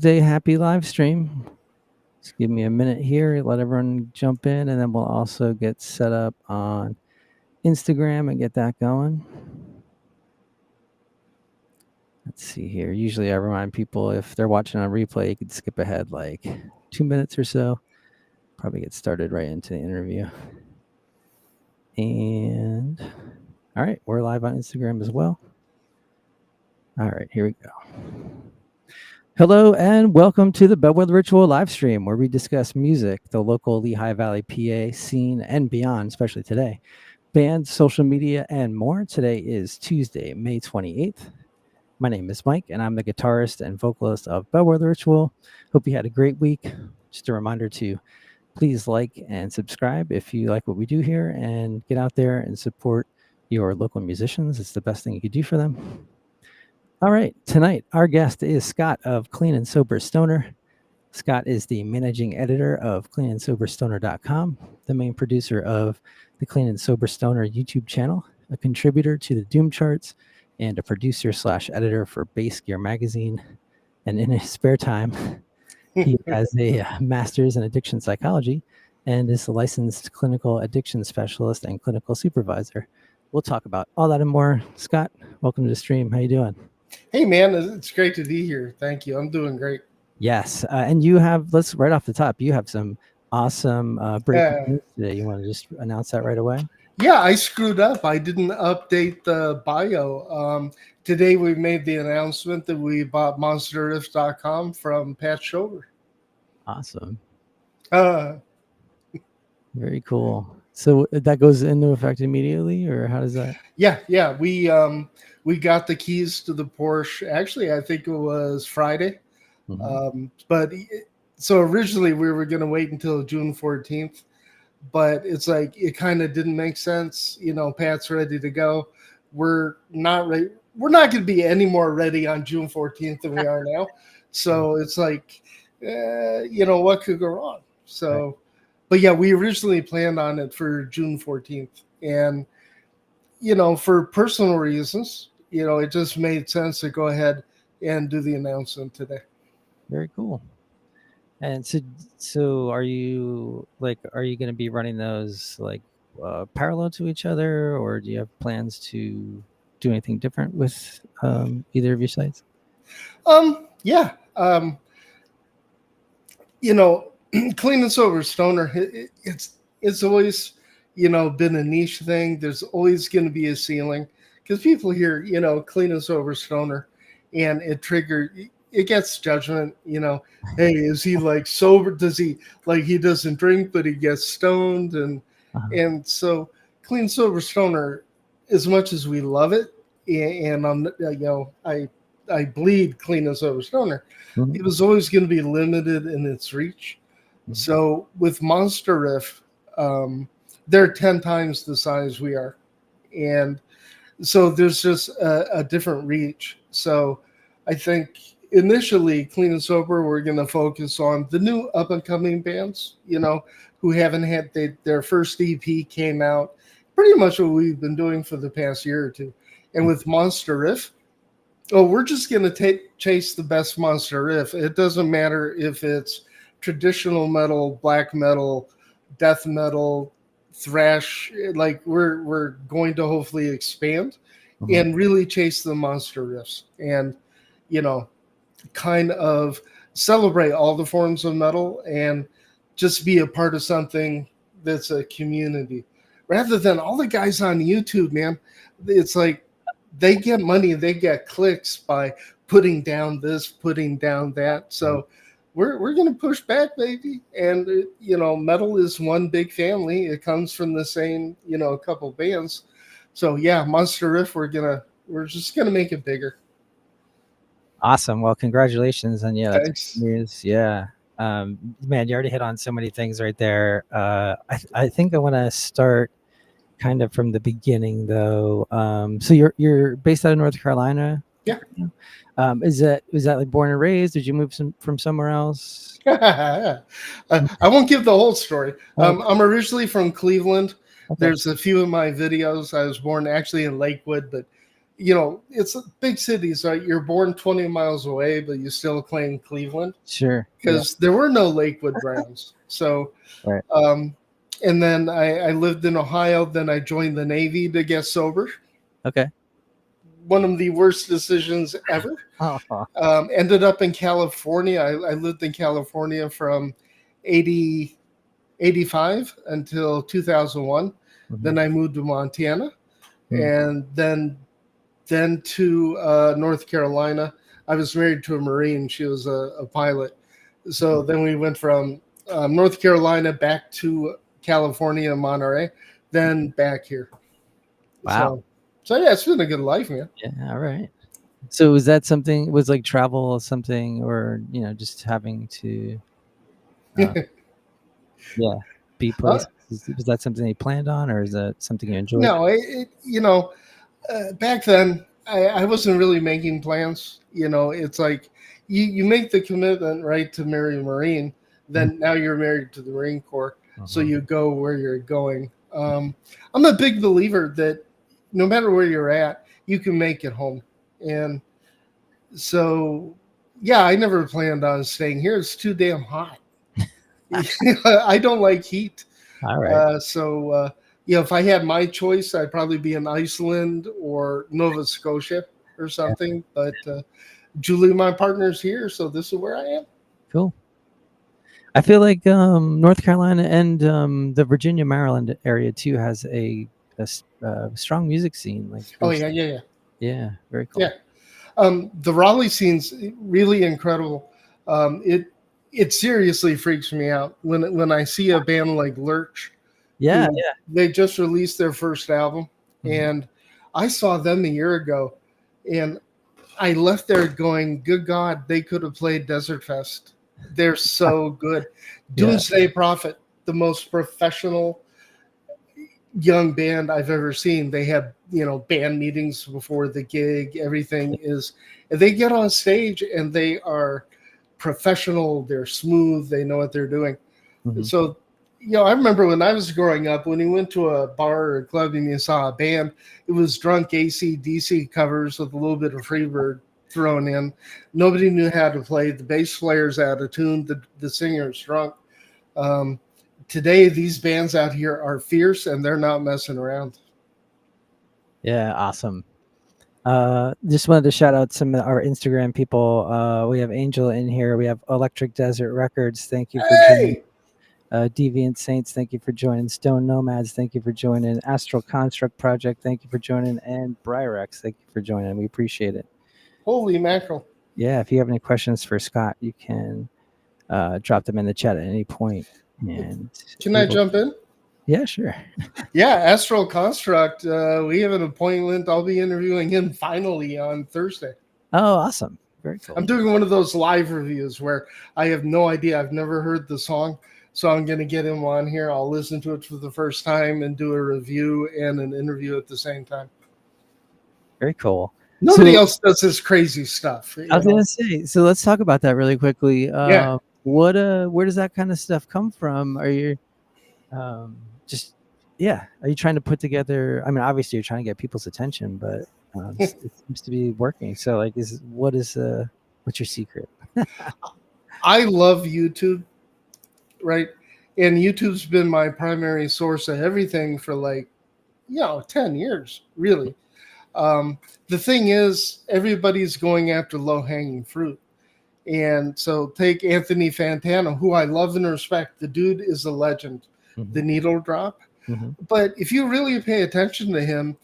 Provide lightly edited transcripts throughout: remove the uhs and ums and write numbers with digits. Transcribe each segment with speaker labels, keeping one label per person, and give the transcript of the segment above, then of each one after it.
Speaker 1: Happy live stream. Just give me a minute here, let everyone jump in, and then we'll also get set up on Instagram and get that going. Let's see here. Usually I remind people if they're watching on replay, you could skip ahead like 2 minutes or so. Probably get started right into the interview. And all right, we're live on Instagram as well. All right, here we go. Hello and welcome to the Bellwether Ritual live stream, where we discuss music, the local Lehigh Valley, PA scene and beyond, especially today, bands, social media, and more. Today is Tuesday, May 28th. My name is Mike, and I'm the guitarist and vocalist of Bellwether Ritual. Hope you had a great week. Just a reminder to please like and subscribe if you like what we do here, and get out there and support your local musicians. It's the best thing you could do for them. All right, tonight our guest is Scott of Clean and Sober Stoner. Scott is the managing editor of cleanandsoberstoner.com, the main producer of the Clean and Sober Stoner YouTube channel, a contributor to the Doom charts, and a producer/editor for Bass Gear magazine. And in his spare time, he has a master's in addiction psychology and is a licensed clinical addiction specialist and clinical supervisor. We'll talk about all that and more. Scott, welcome to the stream. How you doing?
Speaker 2: Hey, man, it's great to be here. Thank you. I'm doing great.
Speaker 1: Yes. And you have, let's right off the top, you have some awesome breaking news today. You want to just announce that right away?
Speaker 2: Yeah, I screwed up. I didn't update the bio. Today we made the announcement that we bought monsterriff.com from Pat Schober.
Speaker 1: Awesome.
Speaker 2: Uh,
Speaker 1: Very cool. So that goes into effect immediately, or how does that?
Speaker 2: Yeah. We got the keys to the Porsche. Actually, I think it was Friday. So originally we were going to wait until June 14th, but it's like it kind of didn't make sense. You know, Pat's ready to go. We're not ready. We're not going to be any more ready on June 14th than we are now. So it's like, what could go wrong? So. Right. But yeah, we originally planned on it for June 14th. And, for personal reasons, it just made sense to go ahead and do the announcement today.
Speaker 1: Very cool. And so are you going to be running those like parallel to each other, or do you have plans to do anything different with either of your sites?
Speaker 2: Yeah. Clean and Sober Stoner, it's always, been a niche thing. There's always going to be a ceiling because people hear, Clean and Sober Stoner, and it gets judgment, hey, is he like sober? Does he he doesn't drink, but he gets stoned? And so Clean Sober Stoner, as much as we love it, and I bleed Clean and Sober Stoner, it was always going to be limited in its reach. So with Monster Riff, they're 10 times the size we are. And so there's just a different reach. So I think initially, Clean and Sober, we're going to focus on the new up-and-coming bands, who haven't had their first EP came out, pretty much what we've been doing for the past year or two. And with Monster Riff, we're just going to chase the best Monster Riff. It doesn't matter if it's traditional metal, black metal, death metal, thrash. Like we're going to hopefully expand and really chase the monster riffs and kind of celebrate all the forms of metal and just be a part of something that's a community rather than all the guys on YouTube, man. It's like they get money, they get clicks by putting down this, putting down that. So we're going to push back, baby. And, metal is one big family. It comes from the same, couple bands. So, yeah, Monster Riff, we're just going to make it bigger.
Speaker 1: Awesome. Well, congratulations. And yeah,
Speaker 2: thanks.
Speaker 1: That's news. Yeah. Man, you already hit on so many things right there. I think I want to start kind of from the beginning, though. So you're based out of North Carolina?
Speaker 2: Yeah.
Speaker 1: Was that like born and raised? Did you move from somewhere else?
Speaker 2: I won't give the whole story. I'm originally from Cleveland. Okay. There's a few of my videos. I was born actually in Lakewood, but it's big cities, right? You're born 20 miles away, but you still claim Cleveland
Speaker 1: Sure. Yeah.
Speaker 2: because there were no Lakewood Browns. So,
Speaker 1: Right.
Speaker 2: um, and then I lived in Ohio. Then I joined the Navy to get sober.
Speaker 1: Okay.
Speaker 2: One of the worst decisions ever.
Speaker 1: Oh.
Speaker 2: Ended up in California. I lived in California from 80, 85 until 2001.
Speaker 1: Mhm.
Speaker 2: Then I moved to Montana,
Speaker 1: Mm.
Speaker 2: and then to North Carolina. I was married to a Marine. She was a pilot. So then we went from North Carolina back to California, Monterey, then back here.
Speaker 1: Wow.
Speaker 2: So yeah, it's been a good life, man.
Speaker 1: Yeah. All right. So was that something? Was like travel something, or just having to, uh, yeah, be
Speaker 2: uh,
Speaker 1: places? Was that something you planned on, or is that something you enjoyed?
Speaker 2: no, back then I wasn't really making plans. It's like you make the commitment, right, to marry a Marine.
Speaker 1: Mhm.
Speaker 2: Then now you're married to the Marine Corps, so
Speaker 1: Mhm.
Speaker 2: you go where you're going. I'm a big believer that no matter where you're at, you can make it home. And so, yeah, I never planned on staying here. It's too damn hot. I don't like heat.
Speaker 1: All right.
Speaker 2: If I had my choice, I'd probably be in Iceland or Nova Scotia or
Speaker 1: Yeah.
Speaker 2: something. But Julie, my partner's here, so this is where I am.
Speaker 1: Cool. I feel like North Carolina and the Virginia, Maryland area too has a strong music scene. Like,
Speaker 2: Oh
Speaker 1: there's,
Speaker 2: yeah, yeah, yeah,
Speaker 1: yeah, very
Speaker 2: yeah.
Speaker 1: cool.
Speaker 2: The Raleigh scene's really incredible. It seriously freaks me out when I see a band like Lurch,
Speaker 1: Yeah,
Speaker 2: who
Speaker 1: yeah.
Speaker 2: they just released their first album,
Speaker 1: Mhm.
Speaker 2: and I saw them a year ago, and I left there going, "Good God, they could have played Desert Fest. They're so good."
Speaker 1: Yeah.
Speaker 2: Doomsday Prophet, the most professional young band I've ever seen. They have, band meetings before the gig. Everything is, they get on stage and they are professional. They're smooth. They know what they're doing.
Speaker 1: Mhm.
Speaker 2: So, I remember when I was growing up, when you went to a bar or a club and you saw a band, it was drunk AC/DC covers with a little bit of Freebird thrown in. Nobody knew how to play. The bass player's out of tune. The singer's drunk. Um, Today, these bands out here are fierce and they're not messing around.
Speaker 1: Yeah, awesome. Just wanted to shout out some of our Instagram people. We have Angel in here. We have Electric Desert Records. Thank you for joining.
Speaker 2: Hey,
Speaker 1: Deviant Saints, thank you for joining. Stone Nomads, thank you for joining. Astral Construct Project, thank you for joining. And Bryrex, thank you for joining. We appreciate it.
Speaker 2: holy mackerel.
Speaker 1: Yeah, if you have any questions for Scott, you can drop them in the chat at any point, and
Speaker 2: Can
Speaker 1: he
Speaker 2: I
Speaker 1: will.
Speaker 2: jump in?
Speaker 1: Yeah, sure.
Speaker 2: Yeah, Astral Construct. We have an appointment. I'll be interviewing him finally on Thursday.
Speaker 1: Oh, awesome. Very
Speaker 2: I'm
Speaker 1: cool.
Speaker 2: doing one of those live reviews where I have no idea. I've never heard the song. So I'm going to get him on here. I'll listen to it for the first time and do a review and an interview at the same time.
Speaker 1: Very cool.
Speaker 2: Nobody
Speaker 1: So
Speaker 2: else does this crazy stuff,
Speaker 1: I was gonna say, so let's talk about that really quickly.
Speaker 2: Yeah.
Speaker 1: Where does that kind of stuff come from? Are you just yeah? Are you trying to put together? I mean, obviously you're trying to get people's attention, but it seems to be working. So, like, what's your secret?
Speaker 2: I love YouTube, right? And YouTube's been my primary source of everything for 10 years, really. The thing is, everybody's going after low hanging fruit. And so take Anthony Fantano, who I love and respect. The dude is a legend,
Speaker 1: Mm-hmm.
Speaker 2: the needle drop.
Speaker 1: Mm-hmm.
Speaker 2: But if you really pay attention to him,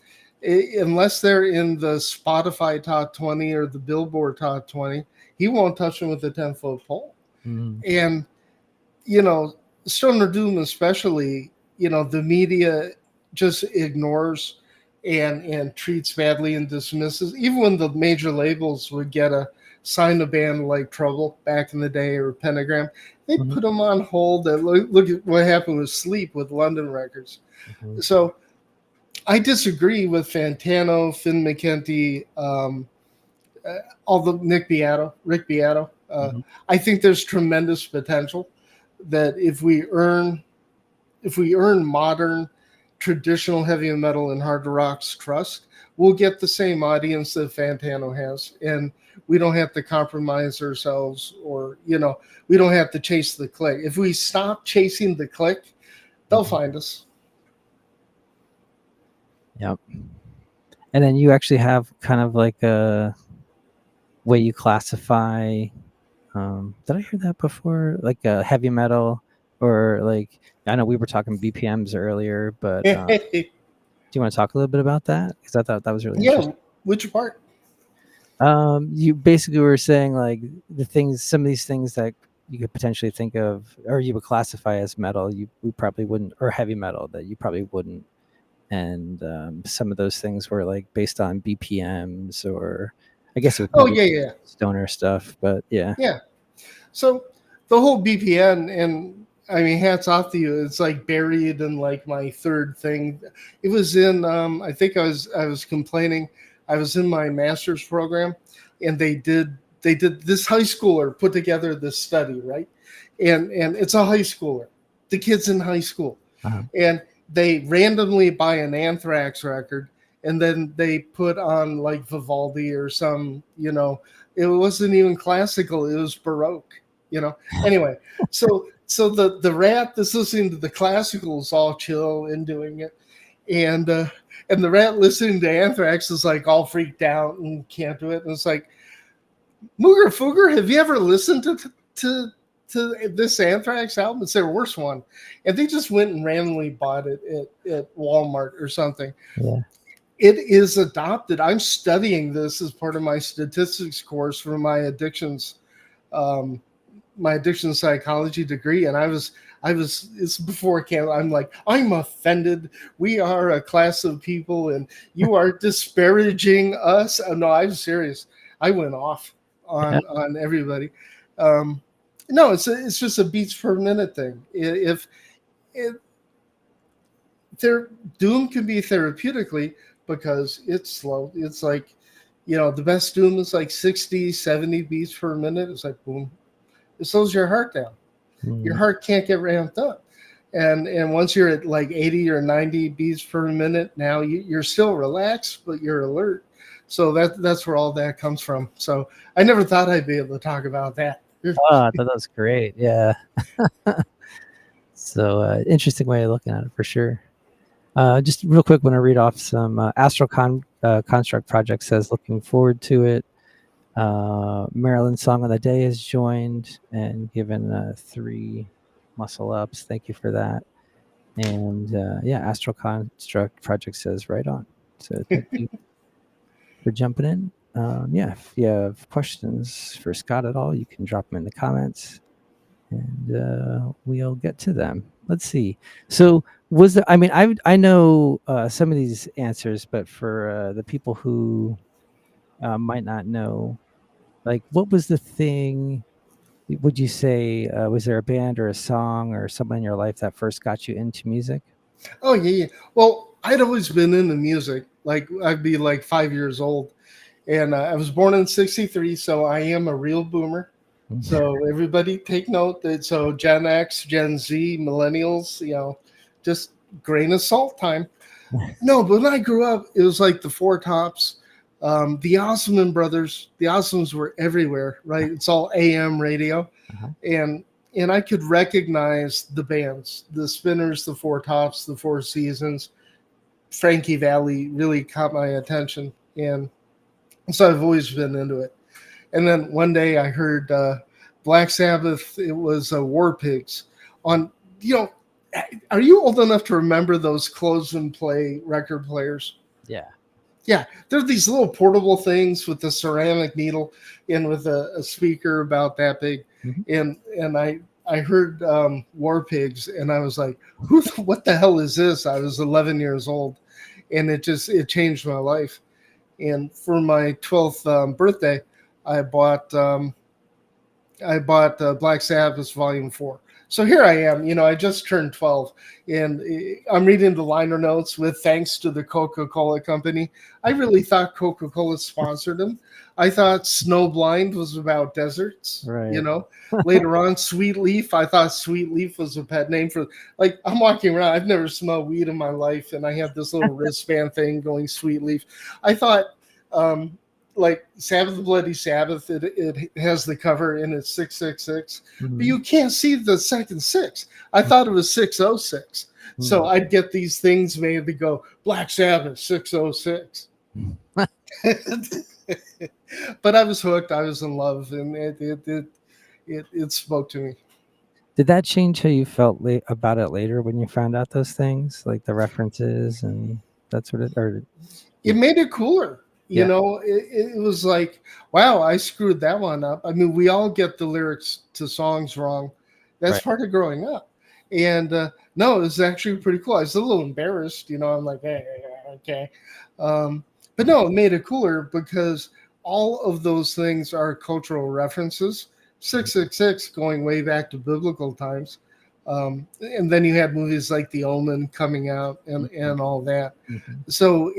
Speaker 2: unless they're in the Spotify top 20 or the Billboard top 20, he won't touch them with a 10-foot pole.
Speaker 1: Mm-hmm.
Speaker 2: And, you know, Stoner Doom especially, the media just ignores and treats badly and dismisses. Even when the major labels would get a sign a band like Trouble back in the day or Pentagram, they
Speaker 1: Mm-hmm.
Speaker 2: put them on hold. And look at what happened with Sleep with London Records.
Speaker 1: Mm-hmm.
Speaker 2: So I disagree with Fantano, Finn McKenty, all the Rick Beato.
Speaker 1: Mm-hmm.
Speaker 2: I think there's tremendous potential that if we earn modern traditional heavy metal and hard rock's trust, we'll get the same audience that Fantano has, and we don't have to compromise ourselves, or we don't have to chase the click. If we stop chasing the click, they'll
Speaker 1: Mhm.
Speaker 2: find us.
Speaker 1: Yep. And then you actually have kind of like a way you classify. Did I hear that before? Like heavy metal, or like, I know we were talking BPMs earlier, but do you want to talk a little bit about that? Because I thought that was really
Speaker 2: Yeah,
Speaker 1: interesting.
Speaker 2: which part?
Speaker 1: You basically were saying like some of these things that you could potentially think of, or you would classify as metal, we probably wouldn't, or heavy metal that you probably wouldn't. And some of those things were like based on BPMs, or I guess it would
Speaker 2: Oh
Speaker 1: probably
Speaker 2: yeah,
Speaker 1: be
Speaker 2: yeah,
Speaker 1: stoner stuff. But yeah.
Speaker 2: yeah. So the whole BPN, and I mean, hats off to you. It's like buried in like my third thing. It was in. I think I was complaining. I was in my master's program, and they did this high schooler put together this study, right? And it's a high schooler. The kid's in high school,
Speaker 1: Uh-huh.
Speaker 2: and they randomly buy an Anthrax record, and then they put on like Vivaldi or some, it wasn't even classical, it was Baroque. Anyway, so the rat that's listening to the classical is all chill and doing it, and and the rat listening to Anthrax is like all freaked out and can't do it, and it's like, Mooger Fooger, have you ever listened to this Anthrax album? It's their worst one, and they just went and randomly bought it at Walmart or something.
Speaker 1: Yeah.
Speaker 2: It is adopted. I'm studying this as part of my statistics course for um, my addiction psychology degree, and I was. It's before camp. I'm like, I'm offended. We are a class of people, and you are disparaging us. Oh, no, I'm serious. I went off
Speaker 1: Yeah.
Speaker 2: on everybody. Um, no, it's just a beats per minute thing. If their doom can be therapeutically because it's slow. It's like, the best doom is like 60, 70 beats per minute. It's like boom. It slows your heart down. Your
Speaker 1: Mm.
Speaker 2: heart can't get ramped up. And once you're at like 80 or 90 beats per minute, now you're still relaxed, but you're alert. So that's where all that comes from. So I never thought I'd be able to talk about that.
Speaker 1: Oh, I thought that was great. Yeah. So interesting way of looking at it for sure. Just real quick, want to read off some Astral Construct Project says looking forward to it. Maryland Song of the Day has joined and given 3 muscle ups. Thank you for that. And yeah, Astral Construct Project says right on. So thank you for jumping in. Yeah, if you have questions for Scott at all, you can drop them in the comments, and we'll get to them. Let's see. So was there? I mean, I know some of these answers, but for the people who might not know, like, what was the thing? Would you say was there a band or a song or someone in your life that first got you into music?
Speaker 2: Oh yeah, yeah. Well, I'd always been into music. Like I'd be like 5 years old, and I was born in '63, so I am a real boomer. So everybody take note that so Gen X, Gen Z, millennials, just grain of salt time. No, but when I grew up, it was like the Four Tops, the Osmond Brothers. The Osmonds were everywhere, right? It's all AM radio,
Speaker 1: Uh-huh.
Speaker 2: and I could recognize the bands, the Spinners, the Four Tops, the Four Seasons. Frankie Valli really caught my attention, and so I've always been into it. And then one day I heard Black Sabbath. It was War Pigs on. You know, are you old enough to remember those close and play record players?
Speaker 1: Yeah.
Speaker 2: Yeah, they're these little portable things with a ceramic needle and with a speaker about that big.
Speaker 1: Mhm.
Speaker 2: And I heard War Pigs, and I was like, what the hell is this? I was 11 years old, and it changed my life. And for my 12th birthday, I bought I bought Black Sabbath Volume 4. So here I am, I just turned 12, and I'm reading the liner notes with thanks to the Coca-Cola company. I really thought Coca-Cola sponsored them. I thought Snowblind was about deserts,
Speaker 1: Right.
Speaker 2: Later on, Sweet Leaf, I thought Sweet Leaf was a pet name for, like, I'm walking around, I've never smelled weed in my life, and I have this little wristband thing going Sweet Leaf. I thought, um, like Sabbath Bloody Sabbath, it has the cover and it's 666, but
Speaker 1: Mhm.
Speaker 2: you can't see the second six. I thought it was 606. So
Speaker 1: Mhm.
Speaker 2: I'd get these things made to go Black Sabbath 606. But I was hooked. I was in love, and it spoke to me.
Speaker 1: Did that change how you felt about it later when you found out those things, like the references and that sort of, or
Speaker 2: It
Speaker 1: did,
Speaker 2: made it cooler.
Speaker 1: yeah,
Speaker 2: It was like, wow, I screwed that one up. I mean, we all get the lyrics to songs wrong. That's
Speaker 1: right.
Speaker 2: part of growing up. And no, it was actually pretty cool. I was a little embarrassed, I'm like, hey, okay. But no, it made it cooler because all of those things are cultural references. 666 going way back to biblical times. And then you had movies like The Omen coming out
Speaker 1: Mhm.
Speaker 2: and all that.
Speaker 1: Mhm.
Speaker 2: So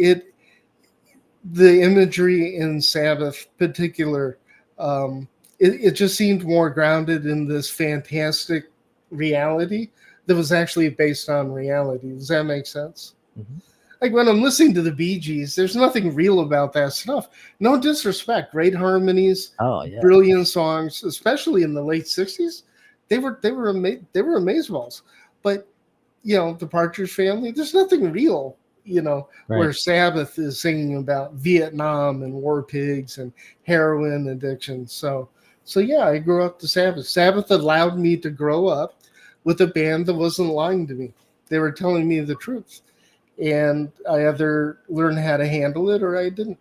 Speaker 2: the imagery in Sabbath particular, um, it just seemed more grounded in this fantastic reality that was actually based on reality. Does that make sense?
Speaker 1: Mhm.
Speaker 2: Like when I'm listening to the Bee Gees, there's nothing real about that stuff. No disrespect, great harmonies,
Speaker 1: Oh yeah.
Speaker 2: brilliant songs, especially in the late '60s. They were amazeballs. But the Partridge Family, there's nothing real,
Speaker 1: Right.
Speaker 2: where Sabbath is singing about Vietnam and war pigs and heroin addiction. So yeah, I grew up to Sabbath. Sabbath allowed me to grow up with a band that wasn't lying to me. They were telling me the truth. And I either learned how to handle it or I didn't.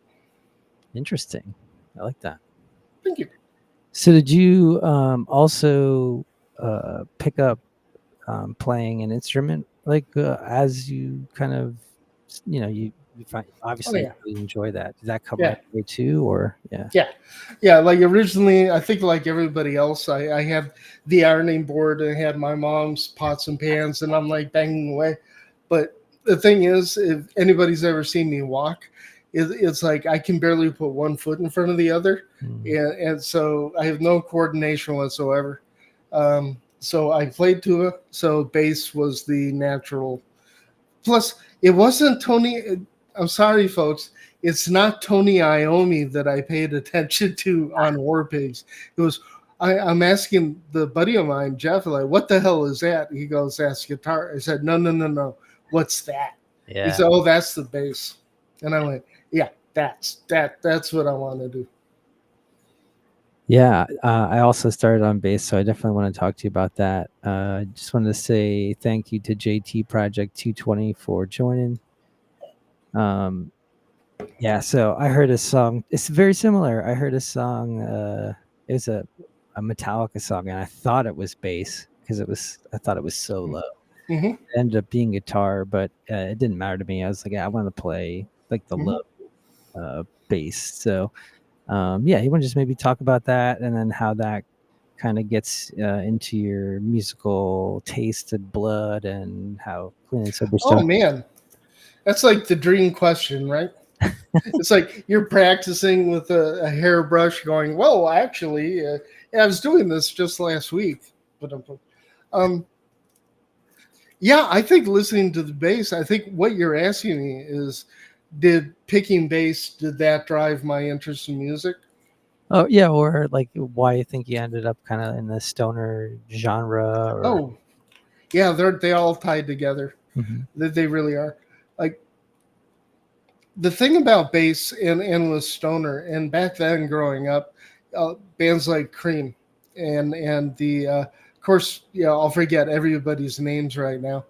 Speaker 1: Interesting. I like that.
Speaker 2: Thank you.
Speaker 1: So did you also pick up playing an instrument like as you kind of you find
Speaker 2: Oh
Speaker 1: obviously you
Speaker 2: yeah.
Speaker 1: really enjoy that. Did that come
Speaker 2: Yeah.
Speaker 1: right away too, or yeah?
Speaker 2: Yeah. Yeah. Like originally, I think like everybody else, I had the ironing board. I had my mom's pots and pans, and I'm like banging away. But the thing is, if anybody's ever seen me walk, it's like I can barely put one foot in front of the other.
Speaker 1: Mm.
Speaker 2: And so I have no coordination whatsoever. So I played tuba, so bass was the natural. Plus, it wasn't Tony. I'm sorry, folks. It's not Tony Iommi that I paid attention to on War Pigs. It was I'm asking the buddy of mine, Jeff, like, what the hell is that? He goes, that's guitar. I said, no, no, no, no. What's that? He
Speaker 1: Yeah.
Speaker 2: said, oh, that's the bass. And I went, yeah, that's what I want to do.
Speaker 1: Yeah, I also started on bass, so I definitely want to talk to you about that. Just wanted to say thank you to JT Project 220 for joining. Um, yeah, so I heard a song. It's very similar. I heard a song. It was a Metallica song, and I thought it was bass because I thought it was so low.
Speaker 2: Mm-hmm,
Speaker 1: It ended up being guitar, but it didn't matter to me. I was like, yeah, I want to play like the low
Speaker 2: mm-hmm.
Speaker 1: bass. So yeah, you want to just maybe talk about that and then how that kind of gets into your musical taste and blood and how Clean and Sober
Speaker 2: Oh,
Speaker 1: Stone.
Speaker 2: man. That's like the dream question, right? It's like you're practicing with a hairbrush, going, "Whoa, actually, yeah, I was doing this just last week." But um, yeah, I think listening to the bass. I think what you're asking me is, did picking bass did that drive my interest in music?
Speaker 1: Oh yeah, or like why you think you ended up kind of in the stoner genre, or
Speaker 2: Oh, yeah, they all tied together.
Speaker 1: Mhm.
Speaker 2: They really are. Like the thing about bass and with stoner and back then growing up, bands like Cream and the of course I'll forget everybody's names right now,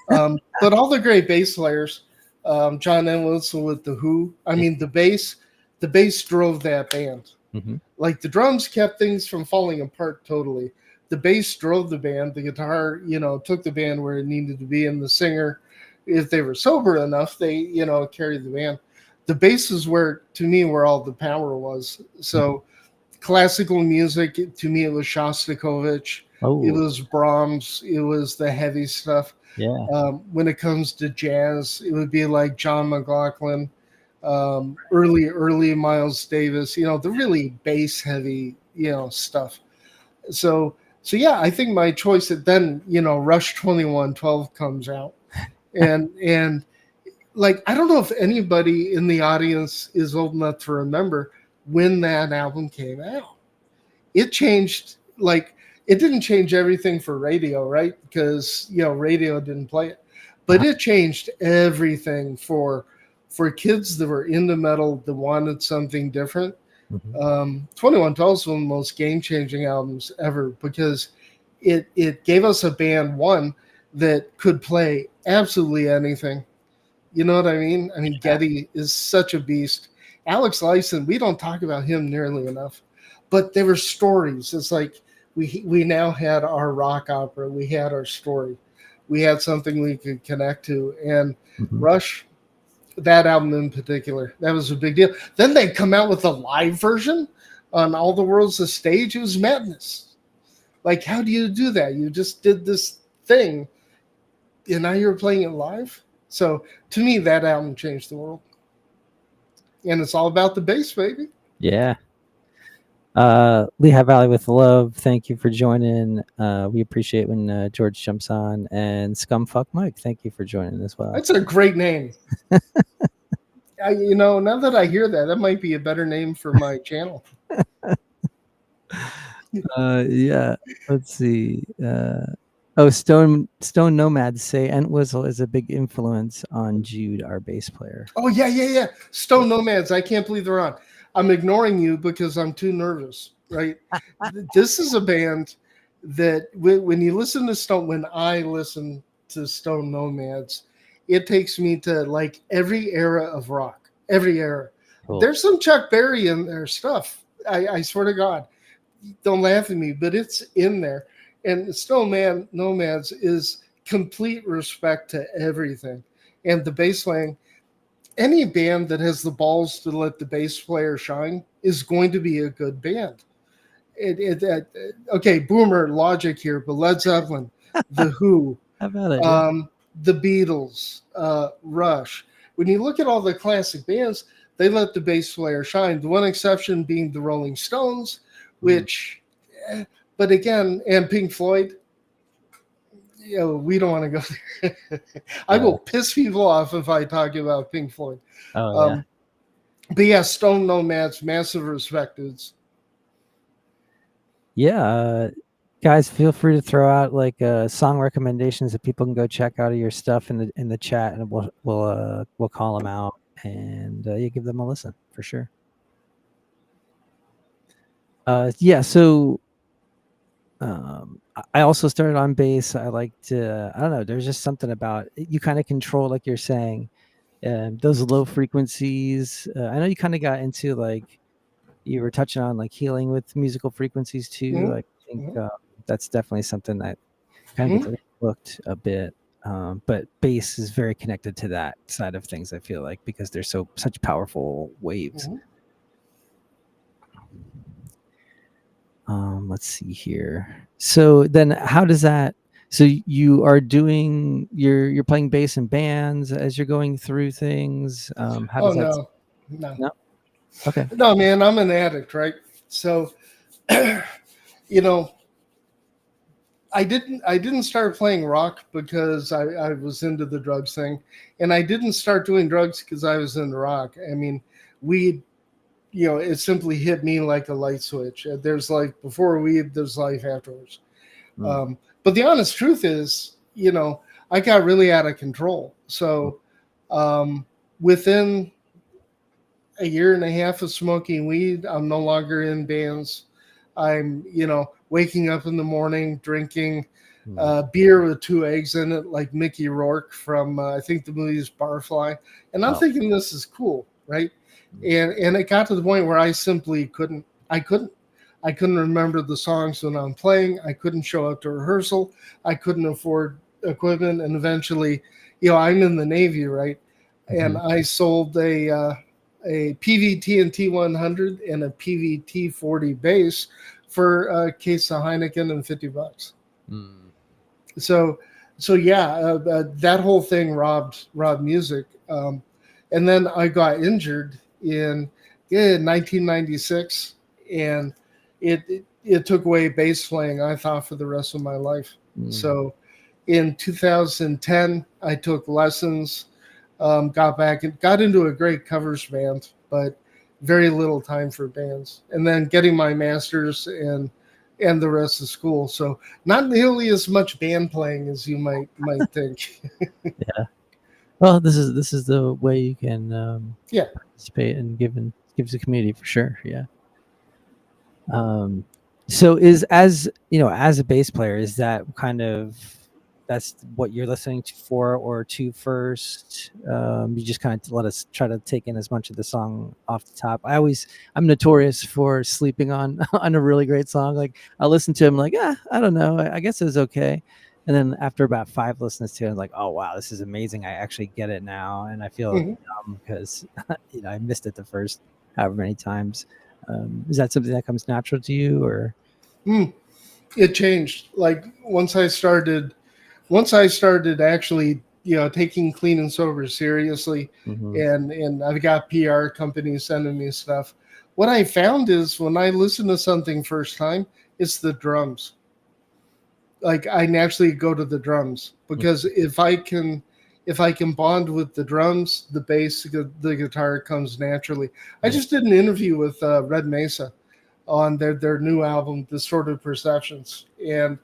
Speaker 2: but all the great bass players, John Entwistle with the Who. I
Speaker 1: Yeah.
Speaker 2: mean the bass drove that band.
Speaker 1: Mhm.
Speaker 2: Like the drums kept things from falling apart totally. The bass drove the band. The guitar, took the band where it needed to be, and the singer, if they were sober enough, they, carried the band. The bass is where, to me, where all the power was.
Speaker 1: Mhm.
Speaker 2: So Classical music, to me, it was Shostakovich, it
Speaker 1: Oh,
Speaker 2: was Brahms, it was the heavy stuff.
Speaker 1: yeah.
Speaker 2: When it comes to jazz, it would be like John McLaughlin, early Miles Davis, the really bass heavy, stuff. So, so yeah, I think my choice, then, Rush 2112 comes out. And like, I don't know if anybody in the audience is old enough to remember when that album came out. It changed, like, it didn't change everything for radio, right? Because radio didn't play it, but
Speaker 1: Uh-huh.
Speaker 2: it changed everything for kids that were into metal that wanted something different.
Speaker 1: Mhm.
Speaker 2: 2112 is one of the most game changing albums ever, because it gave us a band, one, that could play absolutely anything. You know what I mean? I mean, Getty is such a beast. Alex Lyson, we don't talk about him nearly enough, but there were stories. It's like we now had our rock opera, we had our story, we had something we could connect to, and
Speaker 1: Mhm.
Speaker 2: Rush, that album in particular, that was a big deal. Then they come out with a live version on All the World's a Stage. It was madness. Like, how do you do that? You just did this thing, and now you're playing it live. So to me, that album changed the world, and it's all about the bass, baby.
Speaker 1: Yeah. Lehigh Valley with Love, thank you for joining. We appreciate when George jumps on. And Scumfuck Mike, thank you for joining as well.
Speaker 2: That's a great name. Now that I hear that, that might be a better name for my channel.
Speaker 1: Yeah, let's see. Stone Nomads say Entwistle is a big influence on Jude, our bass player.
Speaker 2: Oh yeah, yeah, yeah. Stone Nomads. I can't believe they're on. I'm ignoring you because I'm too nervous. Right. This is a band that when you listen to Stone, when I listen to Stone Nomads, it takes me to like every era of rock, every era.
Speaker 1: Cool.
Speaker 2: There's some Chuck Berry in their stuff. I swear to God, don't laugh at me, but it's in there. And Nomads is complete respect to everything. And the bass playing, any band that has the balls to let the bass player shine is going to be a good band. Okay, boomer logic here, but Led Zeppelin, The Who,
Speaker 1: How about it? Yeah.
Speaker 2: um, the Beatles, Rush. When you look at all the classic bands, they let the bass player shine. The one exception being the Rolling Stones, which, but again, and Pink Floyd. We don't want to go there. I will piss people off if I talk about Pink Floyd.
Speaker 1: Oh yeah.
Speaker 2: Um, but yeah, Stone Nomads, massive respect, dudes.
Speaker 1: Yeah, guys, feel free to throw out like song recommendations that people can go check out of your stuff in the chat, and we'll call them out and you give them a listen for sure. Yeah, so I also started on bass. I liked I don't know. There's just something about it. You kind of control, like you're saying, those low frequencies. I know you kind of got into like you were touching on like healing with musical frequencies too. I think
Speaker 2: Mm-hmm.
Speaker 1: that's definitely something that kind of
Speaker 2: Mm-hmm.
Speaker 1: gets overlooked a bit. But bass is very connected to that side of things. I feel like because they're such powerful waves.
Speaker 2: Mm-hmm.
Speaker 1: Let's see here. So then, how does that? So you are doing you're playing bass in bands as you're going through things. How
Speaker 2: Oh
Speaker 1: does that?
Speaker 2: no, no,
Speaker 1: No. Okay.
Speaker 2: no, man! I'm an addict, right? So, you know, I didn't start playing rock because I was into the drugs thing, and I didn't start doing drugs because I was into rock. I mean, weed, it simply hit me like a light switch. There's life before weed, there's life afterwards.
Speaker 1: Mm.
Speaker 2: But the honest truth is, I got really out of control. So within a year and a half of smoking weed, I'm no longer in bands. I'm, waking up in the morning drinking
Speaker 1: Mm.
Speaker 2: beer with two eggs in it, like Mickey Rourke from I think the movie's Barfly. And I'm
Speaker 1: Oh.
Speaker 2: thinking this is cool, right? And it got to the point where I simply couldn't. I couldn't remember the songs when I'm playing. I couldn't show up to rehearsal. I couldn't afford equipment. And eventually, I'm in the Navy, right? And
Speaker 1: Mhm.
Speaker 2: I sold a a PVT and T100 and a PVT 40 bass for a case of Heineken and $50.
Speaker 1: Mm.
Speaker 2: So yeah, that whole thing robbed music. And then I got injured in 1996, and it took away bass playing, I thought, for the rest of my life.
Speaker 1: Mm.
Speaker 2: So in 2010, I took lessons, got back and got into a great covers band, but very little time for bands. And then getting my master's and the rest of school. So not nearly as much band playing as you might think.
Speaker 1: Yeah. Well, this is the way you can
Speaker 2: Yeah.
Speaker 1: participate and gives the community for sure. Yeah. So is as you know, as a bass player, is that kind of that's what you're listening to for or to first? You just kind of let us try to take in as much of the song off the top. I'm notorious for sleeping on on a really great song. Like I listen to him like, I don't know, I guess it was okay. And then after about 5 listens to it, I'm like, oh wow, this is amazing. I actually get it now, and I feel
Speaker 2: Mhm.
Speaker 1: dumb because I missed it the first however many times. Is that something that comes natural to you, or?
Speaker 2: Mm, it changed. Like once I started actually, taking clean and sober seriously,
Speaker 1: Mhm.
Speaker 2: and I've got PR companies sending me stuff. What I found is when I listen to something first time, it's the drums. Like I naturally go to the drums because if I can bond with the drums, the bass, the guitar comes naturally. I
Speaker 1: Yeah.
Speaker 2: just did an interview with Red Mesa on their new album, Distorted Perceptions, and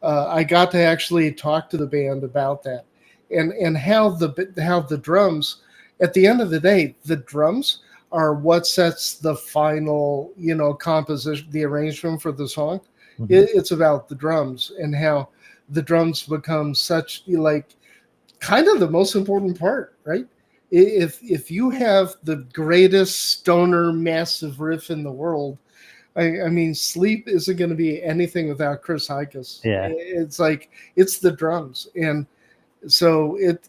Speaker 2: I got to actually talk to the band about that, and how the drums, at the end of the day, the drums are what sets the final, composition, the arrangement for the song.
Speaker 1: Mhm.
Speaker 2: It's about the drums and how the drums become such, like, kind of the most important part, right? If you have the greatest stoner massive riff in the world, I mean, Sleep isn't going to be anything without Chris Hikus.
Speaker 1: Yeah.
Speaker 2: It's like it's the drums, and so it.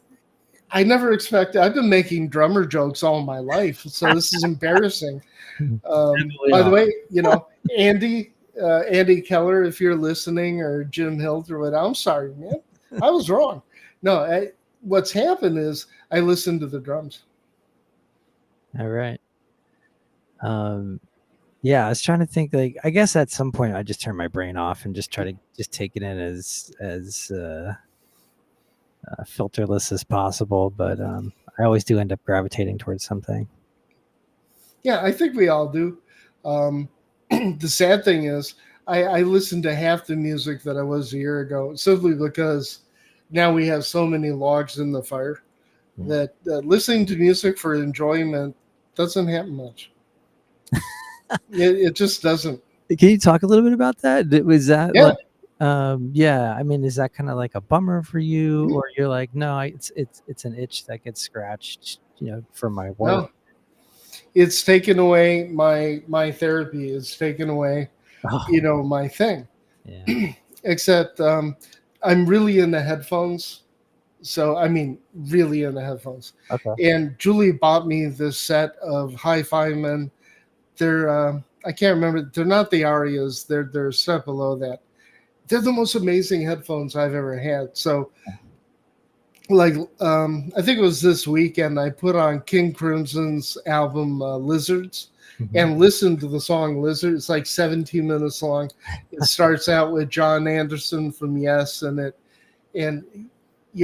Speaker 2: I never expected. I've been making drummer jokes all my life, so this is embarrassing.
Speaker 1: Mhm. Definitely
Speaker 2: By the
Speaker 1: not.
Speaker 2: way, Andy Keller, if you're listening, or Jim Hilt or what, I'm sorry, man. I was wrong. No, what's happened is I listened to the drums.
Speaker 1: All right. Um, yeah, I was trying to think. Like, I guess at some point I just turn my brain off and just try to just take it in as filterless as possible. But I always do end up gravitating towards something.
Speaker 2: Yeah, I think we all do. Um, the sad thing is, I listened to half the music that I was a year ago simply because now we have so many logs in the fire
Speaker 1: Mm.
Speaker 2: that listening to music for enjoyment doesn't happen much. It just doesn't.
Speaker 1: Can you talk a little bit about that? Was that like,
Speaker 2: Yeah.
Speaker 1: yeah? I mean, is that kind of like a bummer for you, or you're like, no, it's an itch that gets scratched, for my work.
Speaker 2: No, it's taken away my therapy. It's taken away,
Speaker 1: Oh,
Speaker 2: my thing.
Speaker 1: yeah.
Speaker 2: Except I'm really into headphones. So I mean, really into headphones.
Speaker 1: Okay.
Speaker 2: And Julie bought me this set of Hi-Fi Men. They're I can't remember. They're not the Arias. They're a step below that. They're the most amazing headphones I've ever had. So, like, I think it was this weekend I put on King Crimson's album Lizards
Speaker 1: Mhm.
Speaker 2: and listened to the song Lizard. It's like 17 minutes long. It starts out with John Anderson from Yes, and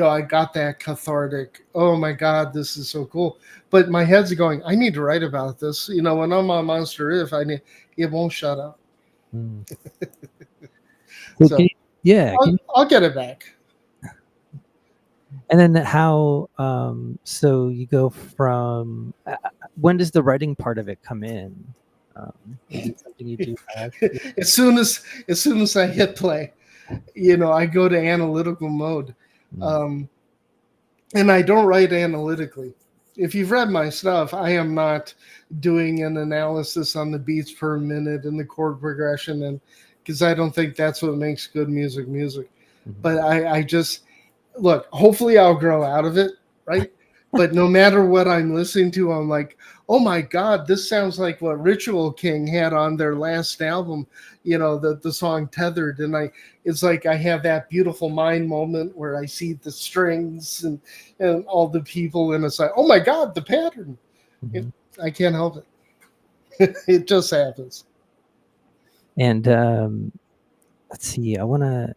Speaker 2: I got that cathartic. Oh my God, this is so cool. But my head's going, I need to write about this. When I'm on Monster If, it won't shut up.
Speaker 1: Mm. So can
Speaker 2: So
Speaker 1: you, yeah,
Speaker 2: I'll get it back.
Speaker 1: and then how? So you go from when does the writing part of it come in? Is it something you do by accident?
Speaker 2: as soon as I hit play, I go to analytical mode.
Speaker 1: Mm.
Speaker 2: Um, and I don't write analytically. If you've read my stuff, I am not doing an analysis on the beats per minute and the chord progression, and because I don't think that's what makes good music.
Speaker 1: Mhm.
Speaker 2: But I just look. Hopefully, I'll grow out of it, right? But no matter what I'm listening to, I'm like, oh my God, this sounds like what Ritual King had on their last album, the song Tethered. And it's like I have that beautiful mind moment where I see the strings and all the people, and it's like, oh my God, the pattern. It,
Speaker 1: Mhm.
Speaker 2: I can't help it. It just happens.
Speaker 1: And let's see, and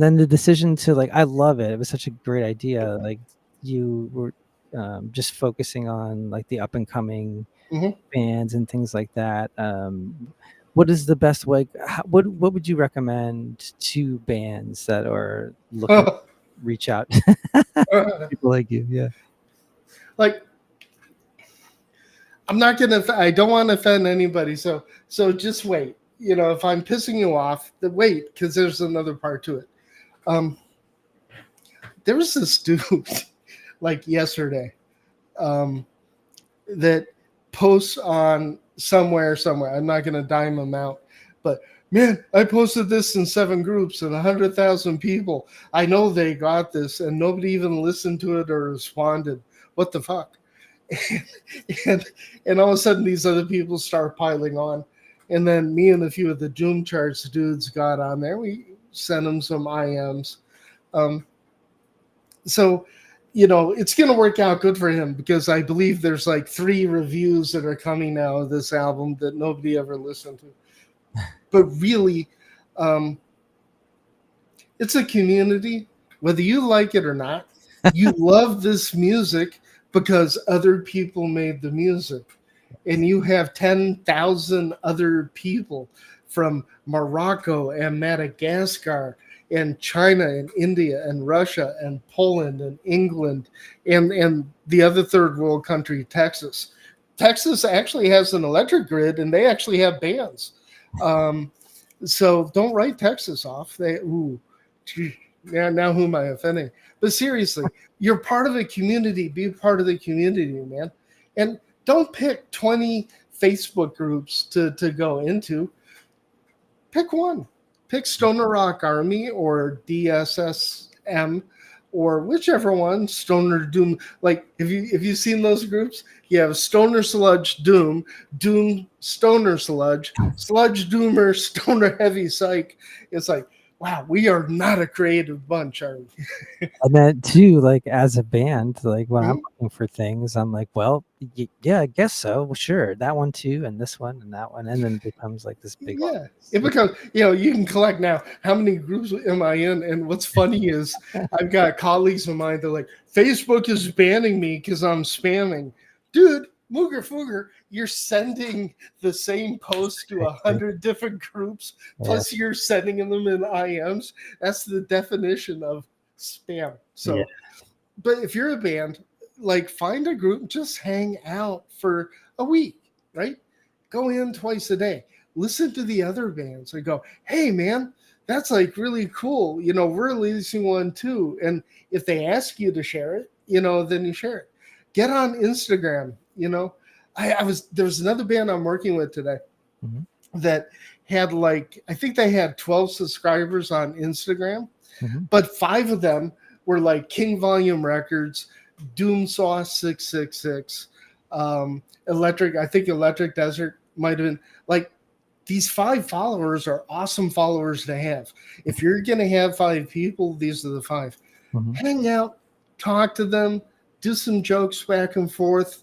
Speaker 1: then the decision to like, I love it. It was such a great idea. Like you were just focusing on like the up and coming
Speaker 2: Hmm.
Speaker 1: bands and things like that. What is the best way? What would you recommend to bands that are looking to reach out to people like you? Yeah.
Speaker 2: Like, I don't want to offend anybody. So just wait. If I'm pissing you off, then wait, because there's another part to it. Um, there was this dude like yesterday um, that posts on somewhere. I'm not going to dime him out, but man, I posted this in 7 groups and 100,000 people. I know they got this, and nobody even listened to it or responded. What the fuck? and and all of a sudden, these other people start piling on, and then me and a few of the Doom Charts dudes got on there. We sent them some IMs. Um, so it's going to work out good for him because I believe there's like 3 reviews that are coming now of this album that nobody ever listened to. But really, um, it's a community. Whether you like it or not, you love this music because other people made the music. And you have 10,000 other people from Morocco and Madagascar and China and India and Russia and Poland and England and the other third world country, Texas. Texas actually has an electric grid and they actually have bands. Um, so don't write Texas off. Now who am I offending? But seriously, you're part of a community. Be part of the community, man. And don't pick 20 Facebook groups to go into. Pick one. Pick Stoner Rock Army or DSSM or whichever one. Stoner Doom. Like if you've seen those groups, you have Stoner Sludge Doom, Doom Stoner Sludge, Sludge Doomer, Stoner Heavy Psych. It's like, wow, we are not a creative bunch, are we?
Speaker 1: And then too, like as a band, like when I'm
Speaker 2: Mhm.
Speaker 1: looking for things, I'm like, well, yeah, I guess so. Well, sure, that one too, and this one and that one, and then it becomes like this big long
Speaker 2: Yeah, it
Speaker 1: list.
Speaker 2: becomes, you can collect now. How many groups am I in? And what's funny is I've got colleagues of mine that are like, Facebook is banning me because I'm spamming. Dude, Mooger Fooger, you're sending the same post to
Speaker 1: Crazy.
Speaker 2: 100 different groups,
Speaker 1: Yeah,
Speaker 2: plus you're sending them in IMs. That's the definition of spam.
Speaker 1: yeah,
Speaker 2: So, but if you're a band, like find a group, just hang out for a week, right? Go in twice a day. Listen to the other bands and go, hey man, that's like really cool. We're releasing one too. And if they ask you to share it, then you share it. Get on Instagram. There was another band I'm working with today
Speaker 1: hmm
Speaker 2: that had like, I think they had 12 subscribers on Instagram,
Speaker 1: hmm
Speaker 2: but 5 of them were like King Volume Records, Doomsaw 666, Electric. I think Electric Desert might have been like these 5 followers are awesome followers to have. If you're gonna have 5 people, these are the 5.
Speaker 1: hmm
Speaker 2: Hang out, talk to them, do some jokes back and forth,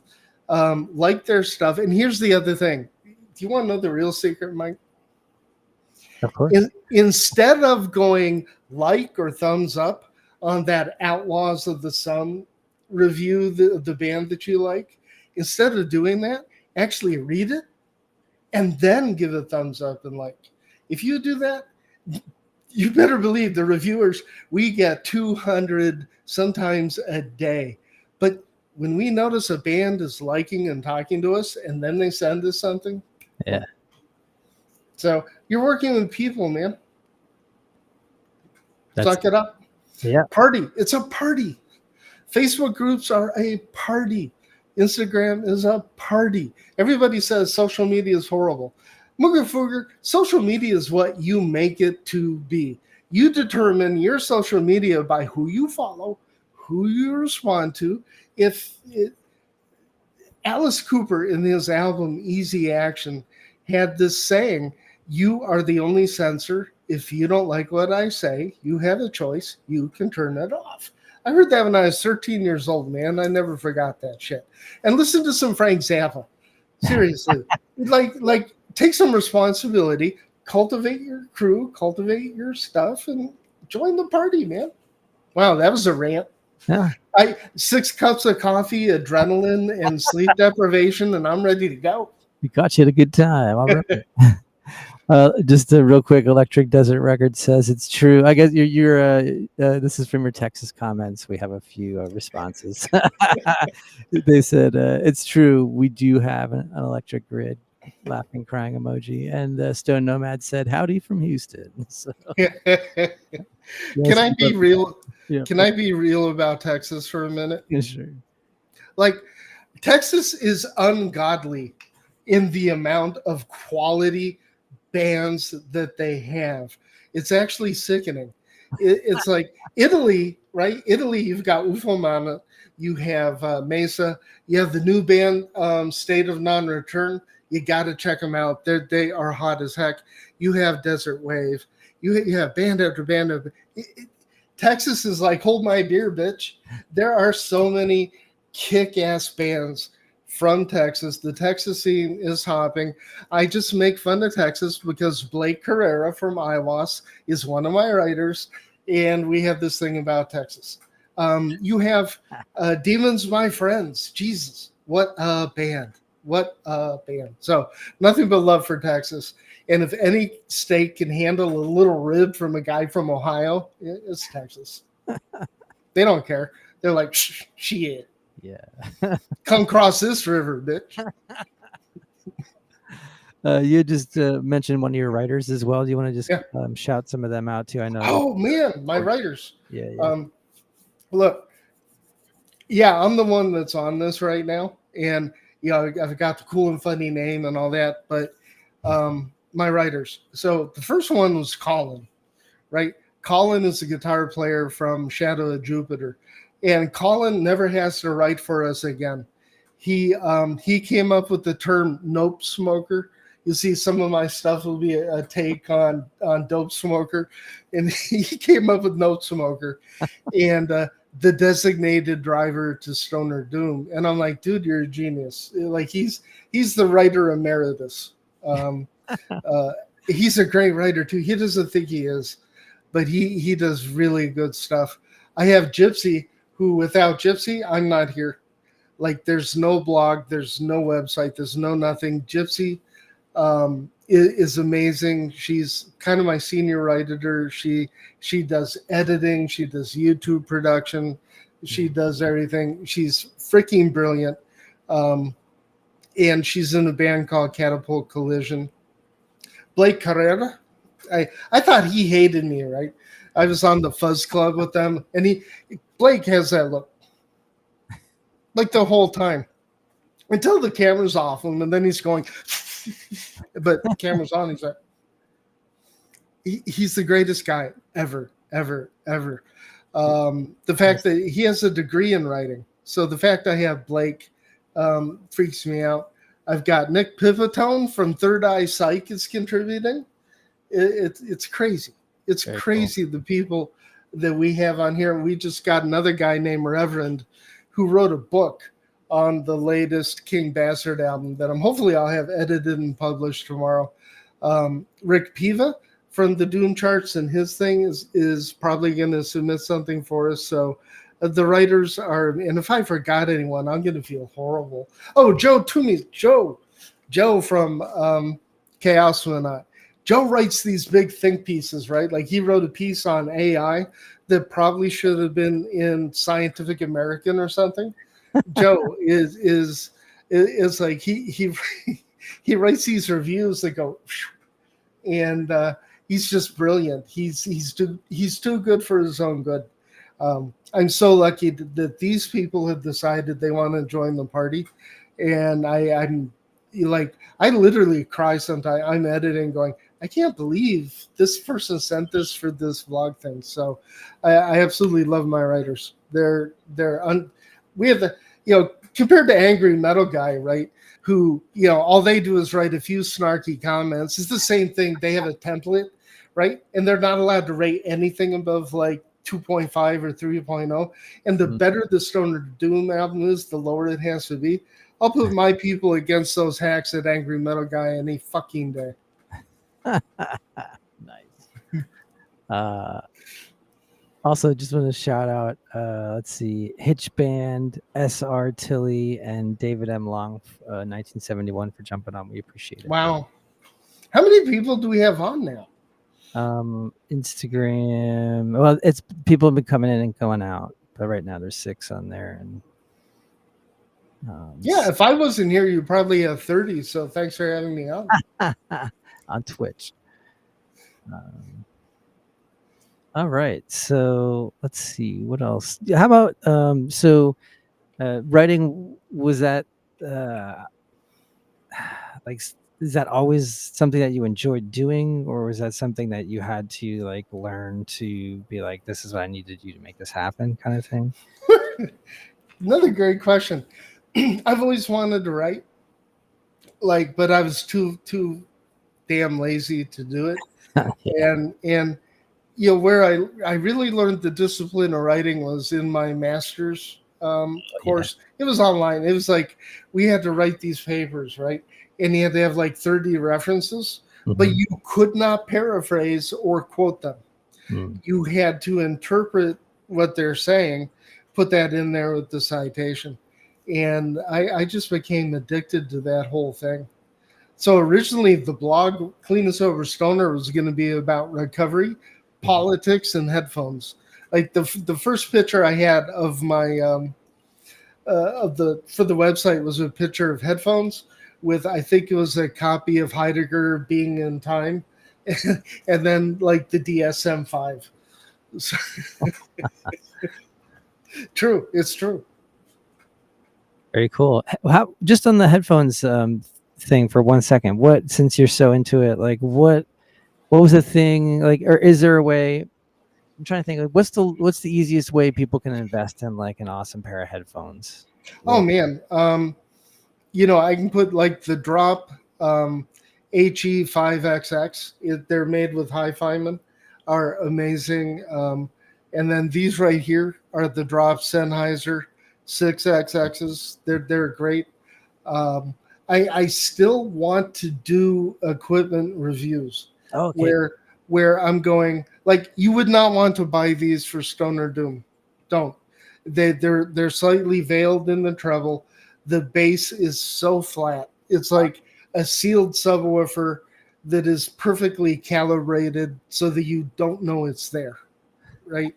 Speaker 2: like their stuff. And here's the other thing. Do you want to know the real secret, Mike?
Speaker 1: of course.
Speaker 2: Instead of going like or thumbs up on that Outlaws of the Sun review, the band that you like, instead of doing that, actually read it and then give a thumbs up and like. If you do that, you better believe the reviewers, we get 200 sometimes a day. But when we notice a band is liking and talking to us and then they send us something,
Speaker 1: Yeah,
Speaker 2: so you're working with people, man.
Speaker 1: that's
Speaker 2: Suck it up.
Speaker 1: yeah,
Speaker 2: Party. It's a party. Facebook groups are a party. Instagram is a party. Everybody says social media is horrible. Mooger Fooger, social media is what you make it to be. You determine your social media by who you follow, who you respond to. If it, Alice Cooper in his album Easy Action had this saying, "You are the only censor. If you don't like what I say, you have a choice. You can turn it off." I heard that when I was 13 years old, man. I never forgot that shit. And listen to some Frank Zappa. Seriously. like take some responsibility, cultivate your crew, cultivate your stuff, and join the party, man. Wow, that was a rant.
Speaker 1: Yeah,
Speaker 2: 6 cups of coffee, adrenaline, and sleep deprivation, and I'm ready to go.
Speaker 1: we got you at a good time. All right. Just a real quick, Electric Desert Record says it's true. I guess this is from your Texas comments. We have a few responses. They said it's true. We do have an electric grid. Laughing, crying emoji. And Stone Nomad said, "Howdy from Houston." So,
Speaker 2: Can I be real?
Speaker 1: Yeah,
Speaker 2: Can I be real about Texas for a minute?
Speaker 1: yeah, sure.
Speaker 2: Like, Texas is ungodly in the amount of quality bands that they have. It's actually sickening. It's like Italy, right? Italy, you've got Ufomana, you have Mesa, you have the new band State of Non-Return. You got to check them out. They are hot as heck. You have Desert Wave. You have band after band. Texas is like, hold my beer, bitch. There are so many kick-ass bands from Texas. The Texas scene is hopping. I just make fun of Texas because Blake Carrera from Iwas is one of my writers, and we have this thing about Texas. You have Demons My Friends. Jesus, what a band. What a band. So nothing but love for Texas. And if any state can handle a little rib from a guy from Ohio, it's Texas. They don't care. They're like, shit.
Speaker 1: Yeah.
Speaker 2: Come cross this river, bitch.
Speaker 1: You just mentioned one of your writers as well. Do you want to just shout some of them out too? I know.
Speaker 2: Oh, man, my writers.
Speaker 1: Yeah.
Speaker 2: Look, yeah, I'm the one that's on this right now. And, I've got the cool and funny name and all that. But my writers. So the first one was Colin, right? Colin is a guitar player from Shadow of Jupiter. And Colin never has to write for us again. He came up with the term "nope smoker." You see, some of my stuff will be a take on dope smoker, and he came up with "nope smoker," and the designated driver to Stoner Doom. And I'm like, dude, you're a genius. Like he's the writer emeritus. He's a great writer too. He doesn't think he is, but he does really good stuff. I have Gypsy, who without Gypsy, I'm not here. Like there's no blog, there's no website, there's no nothing. Gypsy is amazing. She's kind of my senior writer. She does editing, she does YouTube production, she does everything. She's freaking brilliant. And she's in a band called Catapult Collision. Blake Carrera, I thought he hated me, right? I was on the Fuzz Club with them, and Blake has that look, like the whole time, until the camera's off him, and then he's going, but the camera's on. He's like, he's the greatest guy ever. The fact that he has a degree in writing, so the fact I have Blake freaks me out. I've got Nick Pivotone from Third Eye Psych is contributing. It's crazy. It's
Speaker 1: very
Speaker 2: crazy cool. The people that we have on here. We just got another guy named Reverend who wrote a book on the latest King Bastard album that hopefully I'll have edited and published tomorrow. Rick Piva from the Doom Charts, and his thing is probably going to submit something for us. So the writers are, and if I forgot anyone, I'm going to feel horrible. Oh, Joe Toomey, Joe from Chaos Monot. Joe writes these big think pieces, right? Like he wrote a piece on AI that probably should have been in Scientific American or something. Joe is like he writes these reviews that go, and he's just brilliant. He's too good for his own good. I'm so lucky that these people have decided they want to join the party, and I'm like, I literally cry sometimes. I'm editing, going, I can't believe this person sent this for this vlog thing. So I absolutely love my writers. We have the, compared to Angry Metal Guy, right? Who, all they do is write a few snarky comments. It's the same thing. They have a template, right? And they're not allowed to rate anything above like 2.5 or 3.0. And the
Speaker 1: Mm.
Speaker 2: better the Stoner Doom album is, the lower it has to be. I'll put my people against those hacks at Angry Metal Guy any fucking day.
Speaker 1: Nice. Also, just want to shout out, let's see, Hitch Band, S.R. Tilley, and David M. Long, 1971 for jumping on. We appreciate it.
Speaker 2: Wow. How many people do we have on now?
Speaker 1: Instagram. Well, it's people have been coming in and going out, but right now there's 6 on there. And
Speaker 2: yeah, if I wasn't here, you'd probably have 30. So thanks for having me on.
Speaker 1: On Twitch. All right, so let's see what else. How about writing? Was that like, is that always something that you enjoyed doing, or was that something that you had to like learn to be like, this is what I need to do to make this happen, kind of thing?
Speaker 2: Another great question. I've always wanted to write, but I was too damn lazy to do it. Yeah. And where I really learned the discipline of writing was in my master's course. Yeah. It was online. It was like we had to write these papers, right? And you had to have like 30 references, but you could not paraphrase or quote them. You had to interpret what they're saying, put that in there with the citation. And I just became addicted to that whole thing. So originally the blog Clean and Sober Stoner was going to be about recovery, politics, and headphones. Like the first picture I had of my for the website was a picture of headphones with, I think it was a copy of Heidegger Being in Time, and then like the DSM-5. So, true, it's true.
Speaker 1: Very cool. How, just on the headphones thing for 1 second, what, since you're so into it, like what was the thing, like, or is there a way? I'm trying to think, like, what's the easiest way people can invest in like an awesome pair of headphones?
Speaker 2: Oh man, I can put like the Drop HE5XX. They're made with Hi-Fiman, are amazing. And then these right here are the Drop Sennheiser 6XXs. They're great. I still want to do equipment reviews.
Speaker 1: Okay.
Speaker 2: Where I'm going, like, you would not want to buy these for Stoner Doom. Don't. They're slightly veiled in the treble. The bass is so flat. It's like a sealed subwoofer that is perfectly calibrated so that you don't know it's there, right?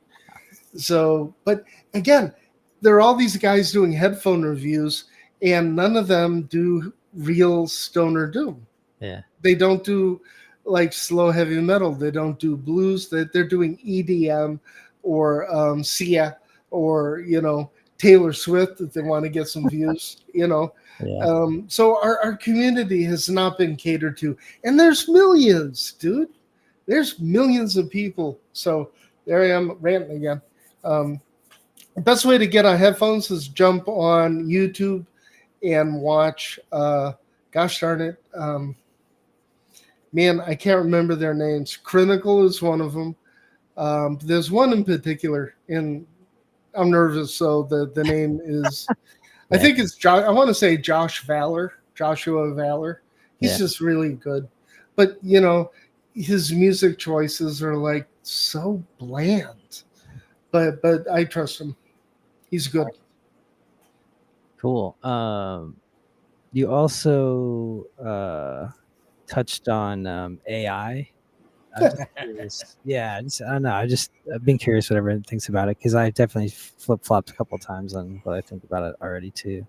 Speaker 2: So, but again, there are all these guys doing headphone reviews, and none of them do real Stoner Doom.
Speaker 1: Yeah.
Speaker 2: They don't do like slow heavy metal. They don't do blues. They're doing EDM or Sia or Taylor Swift if they want to get some views.
Speaker 1: Yeah.
Speaker 2: So our community has not been catered to, and there's millions, dude. There's millions of people. So there I am ranting again. The best way to get on headphones is jump on YouTube and watch. Gosh darn it. Man, I can't remember their names. Critical is one of them. There's one in particular, and I'm nervous, so the name is, I think it's Josh. I want to say Joshua Valor. He's just really good. But, his music choices are like so bland. But I trust him. He's good.
Speaker 1: Cool. You also touched on AI. I'm just curious. I don't know. I've been curious what everyone thinks about it, because I definitely flip-flopped a couple of times on what I think about it already too.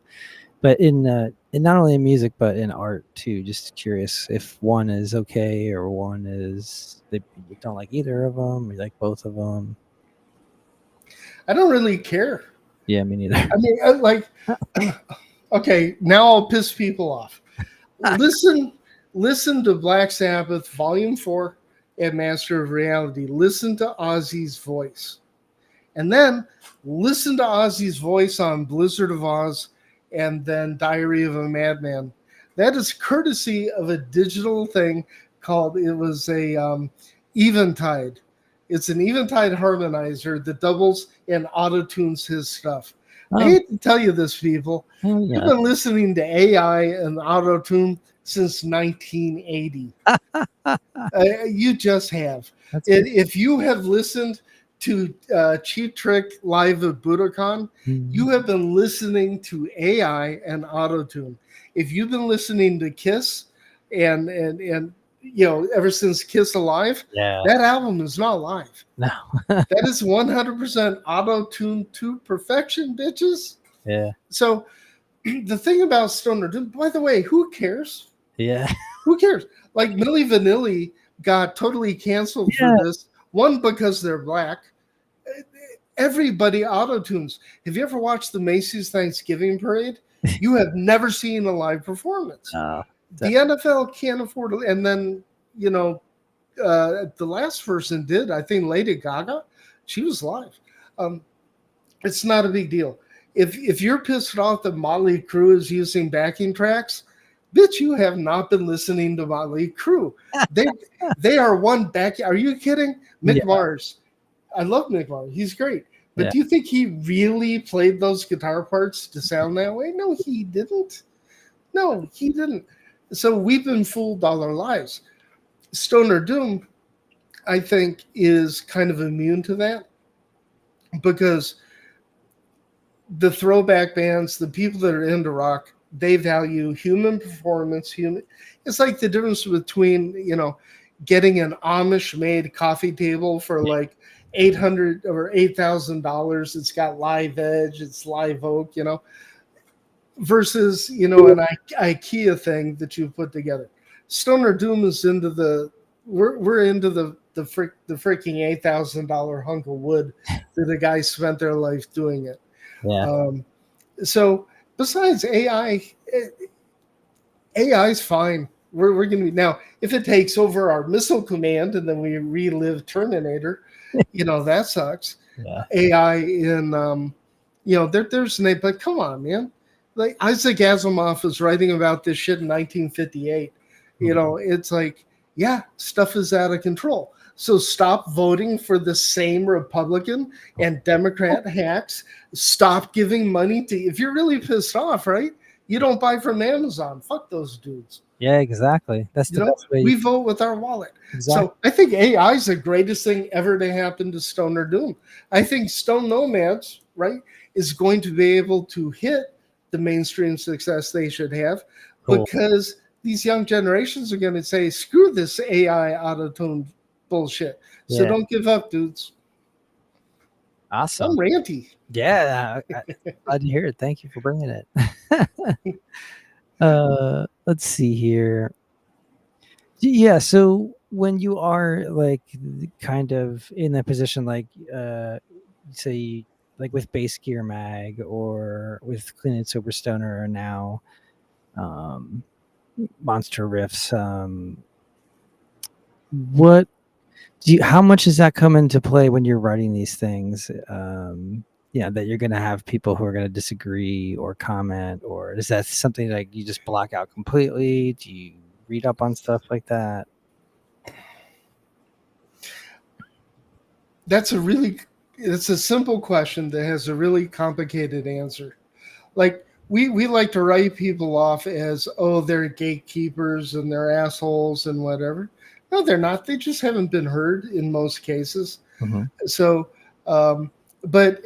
Speaker 1: But in not only in music but in art too. Just curious if one is okay or one is you don't like either of them, or you like both of them.
Speaker 2: I don't really care.
Speaker 1: Yeah, me neither.
Speaker 2: I mean, okay, now I'll piss people off. Listen to Black Sabbath Volume 4 and Master of Reality. Listen to Ozzy's voice. And then listen to Ozzy's voice on Blizzard of Oz and then Diary of a Madman. That is courtesy of a digital thing called, it was a Eventide. It's an Eventide harmonizer that doubles and auto tunes his stuff. I
Speaker 1: Oh,
Speaker 2: hate to tell you this, people.
Speaker 1: oh
Speaker 2: You've
Speaker 1: yeah.
Speaker 2: been listening to AI and auto tune since 1980. You just have.
Speaker 1: That's good.
Speaker 2: If you have listened to Cheap Trick live at Budokan,
Speaker 1: Mhm.
Speaker 2: you have been listening to AI and autotune. If you've been listening to Kiss and ever since Kiss Alive,
Speaker 1: Yeah.
Speaker 2: that album is not live.
Speaker 1: No.
Speaker 2: That is 100% auto-tuned to perfection, bitches.
Speaker 1: Yeah.
Speaker 2: So the thing about Stoner Doom, by the way, who cares?
Speaker 1: Yeah.
Speaker 2: Who cares? Like Milli Vanilli got totally canceled for
Speaker 1: Yeah.
Speaker 2: this. One, because they're black. Everybody auto tunes. Have you ever watched the Macy's Thanksgiving Parade? You have never seen a live performance.
Speaker 1: Oh,
Speaker 2: The NFL can't afford it. And then, you know, the last person did, I think Lady Gaga, she was live. Um, it's not a big deal. If you're pissed off that Motley Crue is using backing tracks, bitch, you have not been listening to Motley Crue. They they are one back. Are you kidding?
Speaker 1: yeah.
Speaker 2: Mick Mars. I love Mick Mars. He's great. But
Speaker 1: Yeah.
Speaker 2: do you think he really played those guitar parts to sound that way? No, he didn't. No, he didn't. So we've been fooled all our lives. Stoner Doom, I think, is kind of immune to that because the throwback bands, the people that are into rock, they value human performance. Human. It's like the difference between getting an Amish made coffee table for like $800 or $8,000. It's got live edge, it's live oak, versus an IKEA thing that you put together. Stoner Doom is into we're into the freaking $8,000 hunk of wood that a guy spent their life doing it.
Speaker 1: Yeah.
Speaker 2: So besides AI, AI is fine. We're going to be now. If it takes over our missile command and then we relive Terminator, that sucks.
Speaker 1: Yeah.
Speaker 2: AI in there's an but come on, man. Like Isaac Asimov was writing about this shit in 1958. It's like, yeah, stuff is out of control. So stop voting for the same Republican and Democrat hacks. Stop giving money to, if you're really pissed off, right? You don't buy from Amazon. Fuck those dudes.
Speaker 1: Yeah. Exactly. That's the best way.
Speaker 2: We vote with our wallet.
Speaker 1: Exactly.
Speaker 2: So I think AI is the greatest thing ever to happen to Stoner Doom. I think Stone Nomads, right, is going to be able to hit the mainstream success they should have
Speaker 1: Cool.
Speaker 2: because these young generations are going to say, screw this AI auto-tune bullshit. So
Speaker 1: Yeah.
Speaker 2: don't give up, dudes.
Speaker 1: Awesome.
Speaker 2: I'm ranty.
Speaker 1: Yeah. Glad to hear it. Thank you for bringing it. Let's see here. Yeah. So when you are like kind of in that position, like say like with Base Gear Mag or with Clean and Sober Stoner or now Monster Riffs, what how much does that come into play when you're writing these things? That you're going to have people who are going to disagree or comment, or is that something like you just block out completely? Do you read up on stuff like that?
Speaker 2: It's a simple question that has a really complicated answer. Like we like to write people off as, oh, they're gatekeepers and they're assholes and whatever. No, they're not. They just haven't been heard in most cases.
Speaker 1: Mm-hmm.
Speaker 2: So, but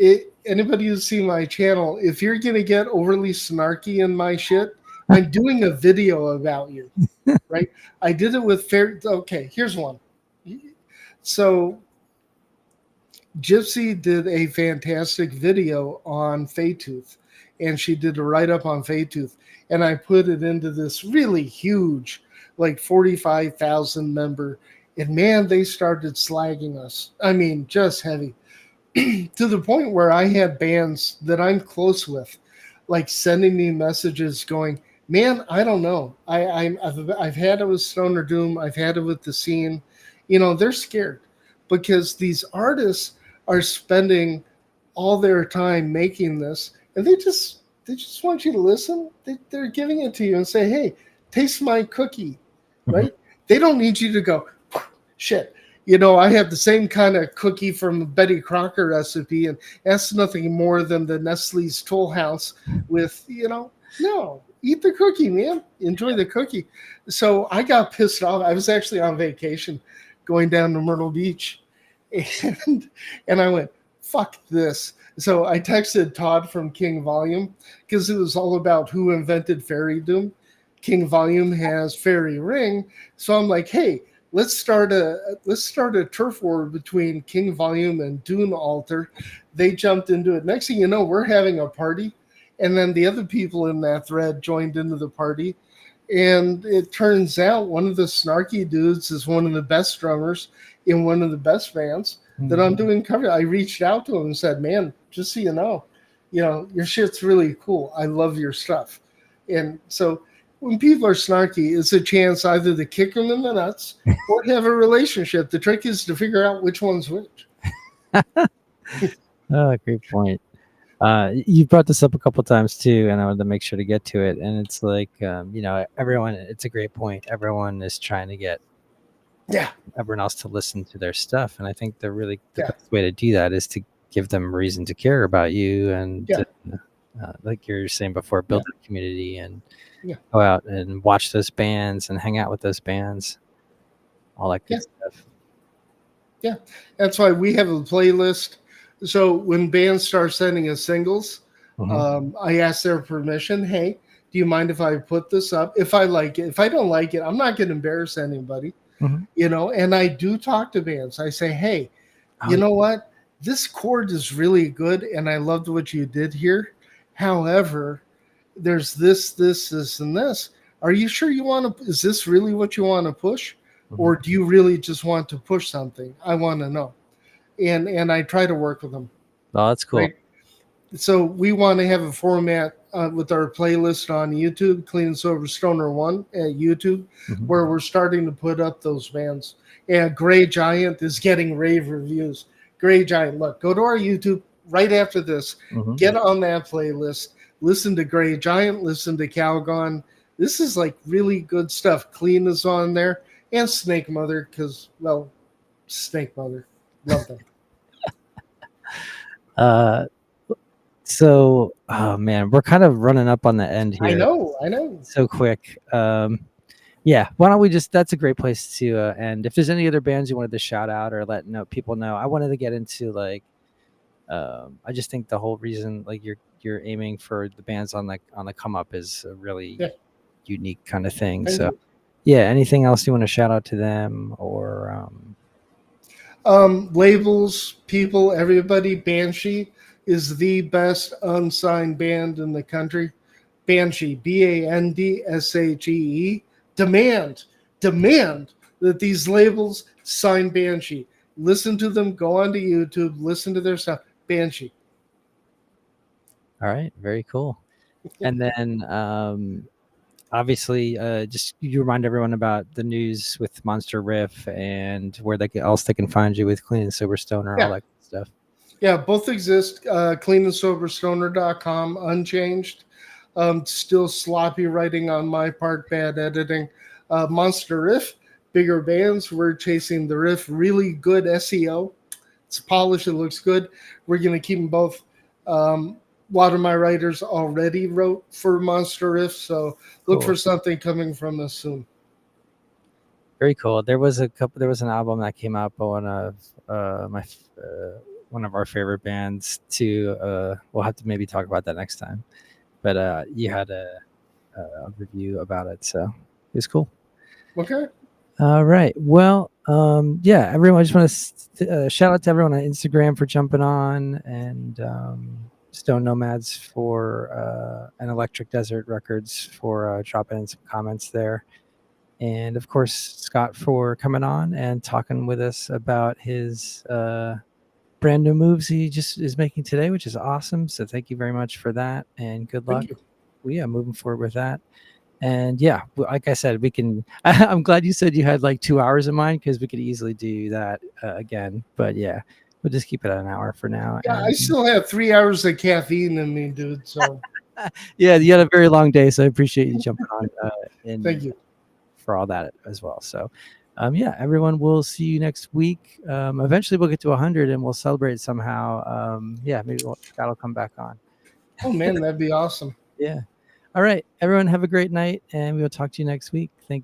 Speaker 2: anybody who's seen my channel, if you're gonna get overly snarky in my shit, I'm doing a video about you, right? I did it with fair. Okay, here's one. So, Gypsy did a fantastic video on Faytooth, and she did a write up on Faytooth, and I put it into this really huge, like 45,000 member. And man, they started slagging us. I mean, just heavy. To the point where I had bands that I'm close with, like sending me messages going, "Man, I don't know. I've had it with Stoner Doom. I've had it with the scene. They're scared because these artists are spending all their time making this, and They just want you to listen. They're giving it to you and say, "Hey, taste my cookie,"
Speaker 1: Mhm.
Speaker 2: right? They don't need you to go, shit. You know, I have the same kind of cookie from the Betty Crocker recipe, and that's nothing more than the Nestle's Toll House with, no, eat the cookie, man. Enjoy the cookie. So I got pissed off. I was actually on vacation going down to Myrtle Beach, and I went, fuck this. So I texted Todd from King Volume because it was all about who invented Fairy Doom. King Volume has Fairy Ring, so I'm like, hey, let's start a turf war between King Volume and Dune Altar. They jumped into it. Next thing you know, we're having a party, and then the other people in that thread joined into the party. And it turns out one of the snarky dudes is one of the best drummers in one of the best bands that I'm doing cover. I reached out to him and said, "Man, just so you know, your shit's really cool. I love your stuff." And so when people are snarky, it's a chance either to kick them in the nuts or have a relationship. The trick is to figure out which one's which.
Speaker 1: Oh, great point. You brought this up a couple times too, and I wanted to make sure to get to it. And it's like, everyone. It's a great point. Everyone is trying to get
Speaker 2: Yeah,
Speaker 1: everyone else to listen to their stuff, and I think the
Speaker 2: yeah,
Speaker 1: best way to do that is to give them reason to care about you, and
Speaker 2: yeah,
Speaker 1: like you were saying before,
Speaker 2: yeah,
Speaker 1: build a community and
Speaker 2: yeah,
Speaker 1: go out and watch those bands and hang out with those bands, all that
Speaker 2: yeah,
Speaker 1: good stuff.
Speaker 2: yeah. That's why we have a playlist. So when bands start sending us singles,
Speaker 1: Hmm.
Speaker 2: I ask their permission. Hey, do you mind if I put this up? If I like it, if I don't like it, I'm not going to embarrass anybody,
Speaker 1: Hmm.
Speaker 2: And I do talk to bands. I say, hey,
Speaker 1: Oh,
Speaker 2: you know what? This chord is really good, and I loved what you did here. However, there's this, and this. Are you sure you want to? Is this really what you want to push,
Speaker 1: mhm.
Speaker 2: or do you really just want to push something? I want to know, and I try to work with them,
Speaker 1: Oh, that's cool.
Speaker 2: right? So we want to have a format with our playlist on YouTube, Clean and Sober Stoner One at YouTube,
Speaker 1: Hmm.
Speaker 2: where we're starting to put up those bands. And Gray Giant is getting rave reviews. Gray Giant, look, go to our YouTube right after this.
Speaker 1: Hmm.
Speaker 2: Get on that playlist. Listen to Gray Giant. Listen to Calgon. This is like really good stuff. Clean is on there, and Snake Mother, because Snake Mother, love them.
Speaker 1: Uh, so, oh man, we're kind of running up on the end here
Speaker 2: I know.
Speaker 1: so quick. Yeah, why don't we just? That's a great place to end. If there's any other bands you wanted to shout out or let people know, I wanted to get into like, I just think the whole reason like you're aiming for the bands on the come up is a really
Speaker 2: Yeah,
Speaker 1: unique kind of thing.
Speaker 2: thank
Speaker 1: So
Speaker 2: you.
Speaker 1: yeah, anything else you want to shout out to them or
Speaker 2: Labels, people, everybody. Banshee is the best unsigned band in the country. Banshee, Bandshe. Demand that these labels sign Banshee. Listen to them. Go onto YouTube. Listen to their stuff. Banshee.
Speaker 1: all right, very cool. And then obviously just you remind everyone about the news with Monster Riff and where else they can find you with Clean and Sober Stoner, all
Speaker 2: Yeah,
Speaker 1: that good stuff.
Speaker 2: yeah. Both exist. Cleanandsoberstoner.com, unchanged. Still sloppy writing on my part, bad editing. Monster Riff, bigger bands. We're chasing the riff. Really good SEO. It's polished. It looks good. We're going to keep them both. A lot of my writers already wrote for Monster Riff, so look
Speaker 1: Cool.
Speaker 2: for something coming from us soon.
Speaker 1: Very cool. There was an album that came out by one of our favorite bands too. We'll have to maybe talk about that next time. But you had a review about it, so it was cool.
Speaker 2: Okay.
Speaker 1: All right. Well, yeah, everyone. I just want to shout out to everyone on Instagram for jumping on, and Stone Nomads for and Electric Desert Records for dropping in some comments there, and of course Scott for coming on and talking with us about his brand new moves he just is making today, which is awesome. So thank you very much for that, and good
Speaker 2: Thank
Speaker 1: luck.
Speaker 2: you.
Speaker 1: Well, yeah, moving forward with that. And yeah, like I said, we can. I'm glad you said you had like 2 hours in mind because we could easily do that again. But yeah, we'll just keep it at an hour for now.
Speaker 2: Yeah, I
Speaker 1: And
Speaker 2: still have 3 hours of caffeine in me, dude. So
Speaker 1: Yeah, you had a very long day, so I appreciate you jumping on
Speaker 2: Thank
Speaker 1: and
Speaker 2: you.
Speaker 1: for all that as well. So, yeah, everyone, we'll see you next week. Eventually, we'll get to 100 and we'll celebrate somehow. Yeah, maybe Scott will come back on.
Speaker 2: Oh man, that'd be awesome.
Speaker 1: Yeah. All right, everyone, have a great night, and we will talk to you next week. Thank